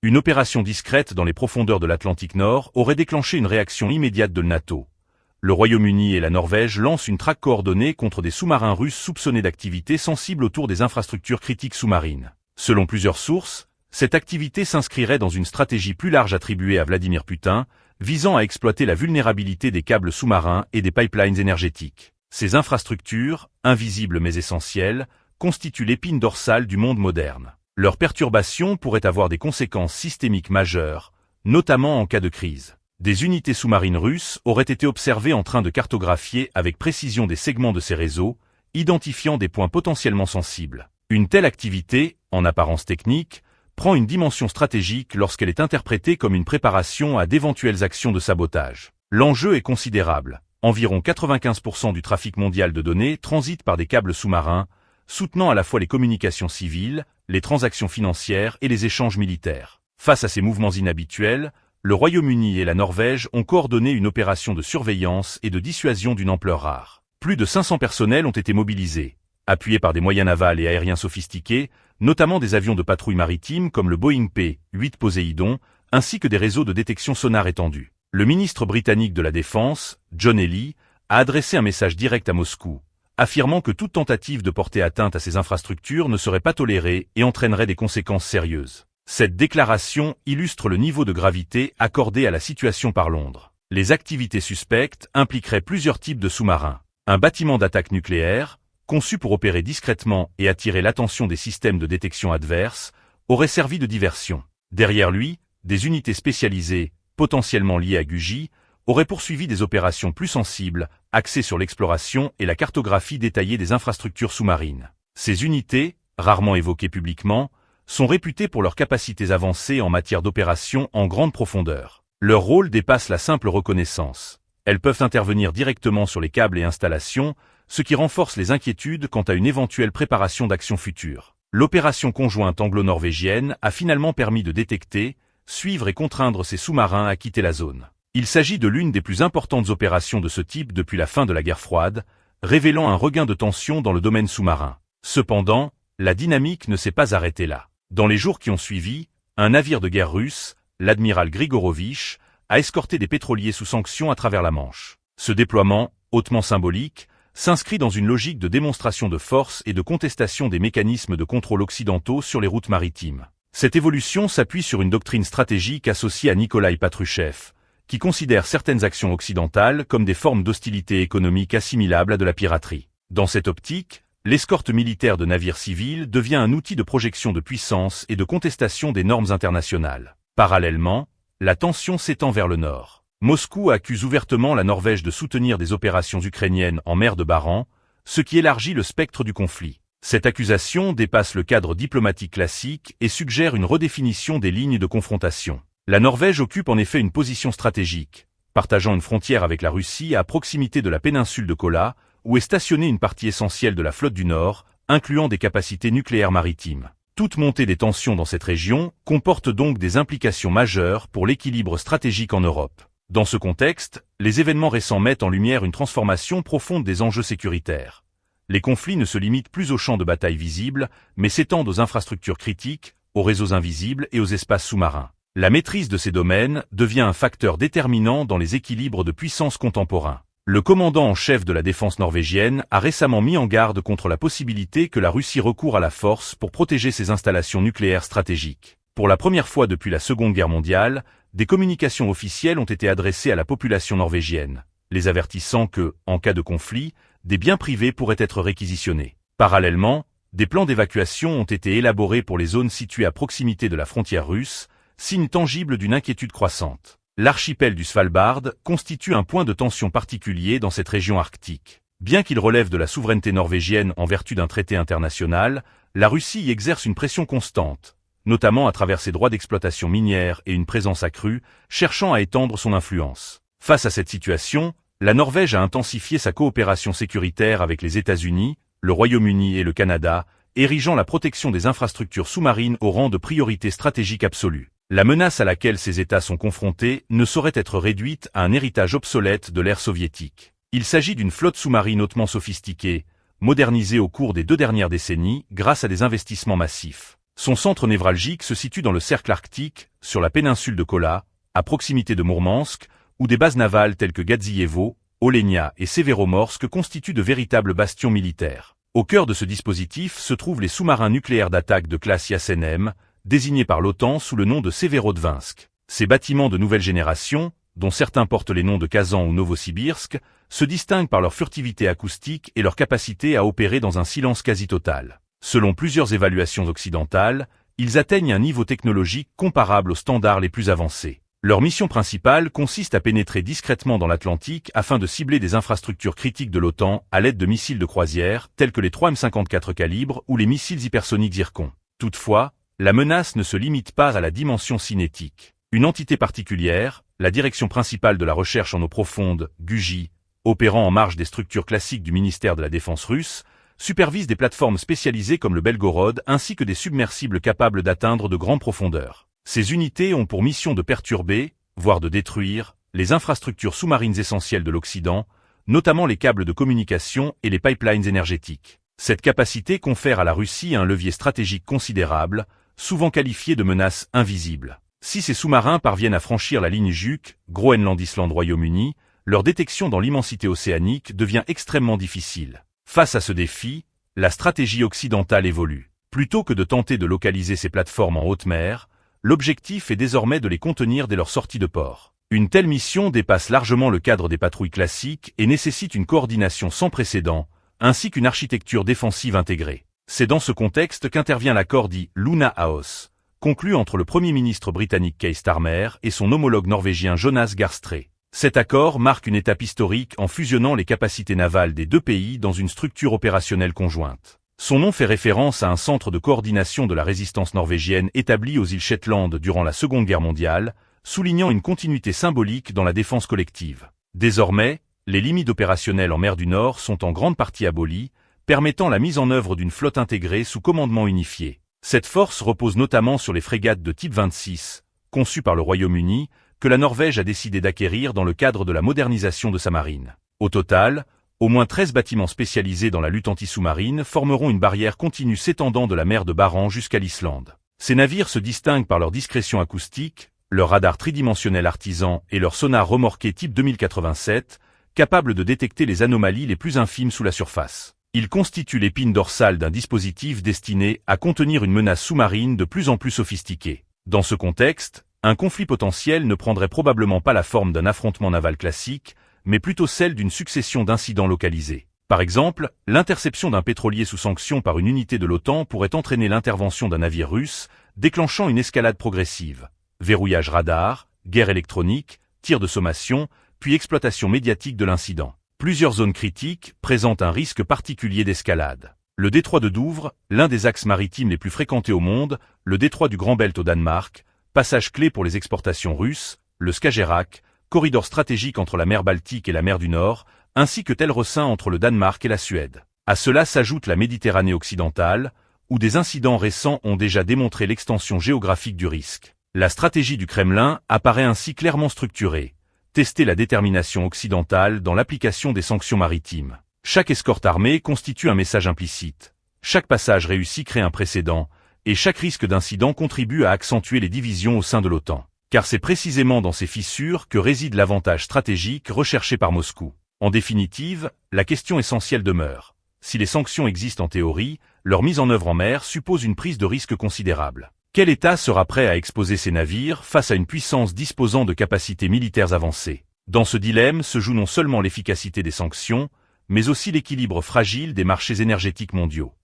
Une opération discrète dans les profondeurs de l'Atlantique Nord aurait déclenché une réaction immédiate de la NATO. Le Royaume-Uni et la Norvège lancent une traque coordonnée contre des sous-marins russes soupçonnés d'activités sensibles autour des infrastructures critiques sous-marines. Selon plusieurs sources, cette activité s'inscrirait dans une stratégie plus large attribuée à Vladimir Poutine, visant à exploiter la vulnérabilité des câbles sous-marins et des pipelines énergétiques. Ces infrastructures, invisibles mais essentielles, constituent l'épine dorsale du monde moderne. Leur perturbation pourrait avoir des conséquences systémiques majeures, notamment en cas de crise. Des unités sous-marines russes auraient été observées en train de cartographier avec précision des segments de ces réseaux, identifiant des points potentiellement sensibles. Une telle activité, en apparence technique, prend une dimension stratégique lorsqu'elle est interprétée comme une préparation à d'éventuelles actions de sabotage. L'enjeu est considérable. Environ 95% du trafic mondial de données transite par des câbles sous-marins, soutenant à la fois les communications civiles, les transactions financières et les échanges militaires. Face à ces mouvements inhabituels, le Royaume-Uni et la Norvège ont coordonné une opération de surveillance et de dissuasion d'une ampleur rare. Plus de 500 personnels ont été mobilisés, appuyés par des moyens navals et aériens sophistiqués, notamment des avions de patrouille maritime comme le Boeing P-8 Poséidon, ainsi que des réseaux de détection sonar étendus. Le ministre britannique de la Défense, John Healey, a adressé un message direct à Moscou, affirmant que toute tentative de porter atteinte à ces infrastructures ne serait pas tolérée et entraînerait des conséquences sérieuses. Cette déclaration illustre le niveau de gravité accordé à la situation par Londres. Les activités suspectes impliqueraient plusieurs types de sous-marins. Un bâtiment d'attaque nucléaire, conçu pour opérer discrètement et attirer l'attention des systèmes de détection adverses, aurait servi de diversion. Derrière lui, des unités spécialisées, potentiellement liées à Guji, auraient poursuivi des opérations plus sensibles, axées sur l'exploration et la cartographie détaillée des infrastructures sous-marines. Ces unités, rarement évoquées publiquement, sont réputées pour leurs capacités avancées en matière d'opérations en grande profondeur. Leur rôle dépasse la simple reconnaissance. Elles peuvent intervenir directement sur les câbles et installations, ce qui renforce les inquiétudes quant à une éventuelle préparation d'actions futures. L'opération conjointe anglo-norvégienne a finalement permis de détecter, suivre et contraindre ces sous-marins à quitter la zone. Il s'agit de l'une des plus importantes opérations de ce type depuis la fin de la guerre froide, révélant un regain de tension dans le domaine sous-marin. Cependant, la dynamique ne s'est pas arrêtée là. Dans les jours qui ont suivi, un navire de guerre russe, l'admiral Grigorovich, a escorté des pétroliers sous sanctions à travers la Manche. Ce déploiement, hautement symbolique, s'inscrit dans une logique de démonstration de force et de contestation des mécanismes de contrôle occidentaux sur les routes maritimes. Cette évolution s'appuie sur une doctrine stratégique associée à Nikolaï Patrushev, qui considère certaines actions occidentales comme des formes d'hostilité économique assimilables à de la piraterie. Dans cette optique, l'escorte militaire de navires civils devient un outil de projection de puissance et de contestation des normes internationales. Parallèlement, la tension s'étend vers le nord. Moscou accuse ouvertement la Norvège de soutenir des opérations ukrainiennes en mer de Barents, ce qui élargit le spectre du conflit. Cette accusation dépasse le cadre diplomatique classique et suggère une redéfinition des lignes de confrontation. La Norvège occupe en effet une position stratégique, partageant une frontière avec la Russie à proximité de la péninsule de Kola, où est stationnée une partie essentielle de la flotte du Nord, incluant des capacités nucléaires maritimes. Toute montée des tensions dans cette région comporte donc des implications majeures pour l'équilibre stratégique en Europe. Dans ce contexte, les événements récents mettent en lumière une transformation profonde des enjeux sécuritaires. Les conflits ne se limitent plus aux champs de bataille visibles, mais s'étendent aux infrastructures critiques, aux réseaux invisibles et aux espaces sous-marins. La maîtrise de ces domaines devient un facteur déterminant dans les équilibres de puissance contemporains. Le commandant en chef de la défense norvégienne a récemment mis en garde contre la possibilité que la Russie recoure à la force pour protéger ses installations nucléaires stratégiques. Pour la première fois depuis la Seconde Guerre mondiale, des communications officielles ont été adressées à la population norvégienne, les avertissant que, en cas de conflit, des biens privés pourraient être réquisitionnés. Parallèlement, des plans d'évacuation ont été élaborés pour les zones situées à proximité de la frontière russe, signe tangible d'une inquiétude croissante. L'archipel du Svalbard constitue un point de tension particulier dans cette région arctique. Bien qu'il relève de la souveraineté norvégienne en vertu d'un traité international, la Russie y exerce une pression constante, notamment à travers ses droits d'exploitation minière et une présence accrue, cherchant à étendre son influence. Face à cette situation, la Norvège a intensifié sa coopération sécuritaire avec les États-Unis, le Royaume-Uni et le Canada, érigeant la protection des infrastructures sous-marines au rang de priorité stratégique absolue. La menace à laquelle ces États sont confrontés ne saurait être réduite à un héritage obsolète de l'ère soviétique. Il s'agit d'une flotte sous-marine hautement sophistiquée, modernisée au cours des 2 dernières décennies grâce à des investissements massifs. Son centre névralgique se situe dans le cercle arctique, sur la péninsule de Kola, à proximité de Mourmansk, où des bases navales telles que Gadzievo, Olenia et Severomorsk constituent de véritables bastions militaires. Au cœur de ce dispositif se trouvent les sous-marins nucléaires d'attaque de classe Yasen-M, désignés par l'OTAN sous le nom de Severodvinsk. Ces bâtiments de nouvelle génération, dont certains portent les noms de Kazan ou Novosibirsk, se distinguent par leur furtivité acoustique et leur capacité à opérer dans un silence quasi total. Selon plusieurs évaluations occidentales, ils atteignent un niveau technologique comparable aux standards les plus avancés. Leur mission principale consiste à pénétrer discrètement dans l'Atlantique afin de cibler des infrastructures critiques de l'OTAN à l'aide de missiles de croisière tels que les 3 M54 calibre ou les missiles hypersoniques Zircon. Toutefois, la menace ne se limite pas à la dimension cinétique. Une entité particulière, la Direction principale de la recherche en eau profonde, GUJI, opérant en marge des structures classiques du ministère de la Défense russe, supervise des plateformes spécialisées comme le Belgorod ainsi que des submersibles capables d'atteindre de grandes profondeurs. Ces unités ont pour mission de perturber, voire de détruire, les infrastructures sous-marines essentielles de l'Occident, notamment les câbles de communication et les pipelines énergétiques. Cette capacité confère à la Russie un levier stratégique considérable, souvent qualifié de menace invisible. Si ces sous-marins parviennent à franchir la ligne Juke, Groenland-Island Royaume-Uni, leur détection dans l'immensité océanique devient extrêmement difficile. Face à ce défi, la stratégie occidentale évolue. Plutôt que de tenter de localiser ces plateformes en haute mer, l'objectif est désormais de les contenir dès leur sortie de port. Une telle mission dépasse largement le cadre des patrouilles classiques et nécessite une coordination sans précédent, ainsi qu'une architecture défensive intégrée. C'est dans ce contexte qu'intervient l'accord dit Luna House, conclu entre le Premier ministre britannique Keir Starmer et son homologue norvégien Jonas Gahr Støre. Cet accord marque une étape historique en fusionnant les capacités navales des deux pays dans une structure opérationnelle conjointe. Son nom fait référence à un centre de coordination de la résistance norvégienne établi aux îles Shetland durant la Seconde Guerre mondiale, soulignant une continuité symbolique dans la défense collective. Désormais, les limites opérationnelles en mer du Nord sont en grande partie abolies, permettant la mise en œuvre d'une flotte intégrée sous commandement unifié. Cette force repose notamment sur les frégates de type 26, conçues par le Royaume-Uni, que la Norvège a décidé d'acquérir dans le cadre de la modernisation de sa marine. Au total, au moins 13 bâtiments spécialisés dans la lutte anti-sous-marine formeront une barrière continue s'étendant de la mer de Barents jusqu'à l'Islande. Ces navires se distinguent par leur discrétion acoustique, leur radar tridimensionnel artisan et leur sonar remorqué type 2087, capables de détecter les anomalies les plus infimes sous la surface. Ils constituent l'épine dorsale d'un dispositif destiné à contenir une menace sous-marine de plus en plus sophistiquée. Dans ce contexte, un conflit potentiel ne prendrait probablement pas la forme d'un affrontement naval classique, mais plutôt celle d'une succession d'incidents localisés. Par exemple, l'interception d'un pétrolier sous sanction par une unité de l'OTAN pourrait entraîner l'intervention d'un navire russe, déclenchant une escalade progressive. Verrouillage radar, guerre électronique, tir de sommation, puis exploitation médiatique de l'incident. Plusieurs zones critiques présentent un risque particulier d'escalade. Le détroit de Douvres, l'un des axes maritimes les plus fréquentés au monde, le détroit du Grand Belt au Danemark, passage clé pour les exportations russes, le Skagerrak, corridor stratégique entre la mer Baltique et la mer du Nord, ainsi que Tel-Rossin entre le Danemark et la Suède. À cela s'ajoute la Méditerranée occidentale, où des incidents récents ont déjà démontré l'extension géographique du risque. La stratégie du Kremlin apparaît ainsi clairement structurée. Tester la détermination occidentale dans l'application des sanctions maritimes. Chaque escorte armée constitue un message implicite. Chaque passage réussi crée un précédent, et chaque risque d'incident contribue à accentuer les divisions au sein de l'OTAN. Car c'est précisément dans ces fissures que réside l'avantage stratégique recherché par Moscou. En définitive, la question essentielle demeure. Si les sanctions existent en théorie, leur mise en œuvre en mer suppose une prise de risque considérable. Quel État sera prêt à exposer ses navires face à une puissance disposant de capacités militaires avancées? Dans ce dilemme se joue non seulement l'efficacité des sanctions, mais aussi l'équilibre fragile des marchés énergétiques mondiaux.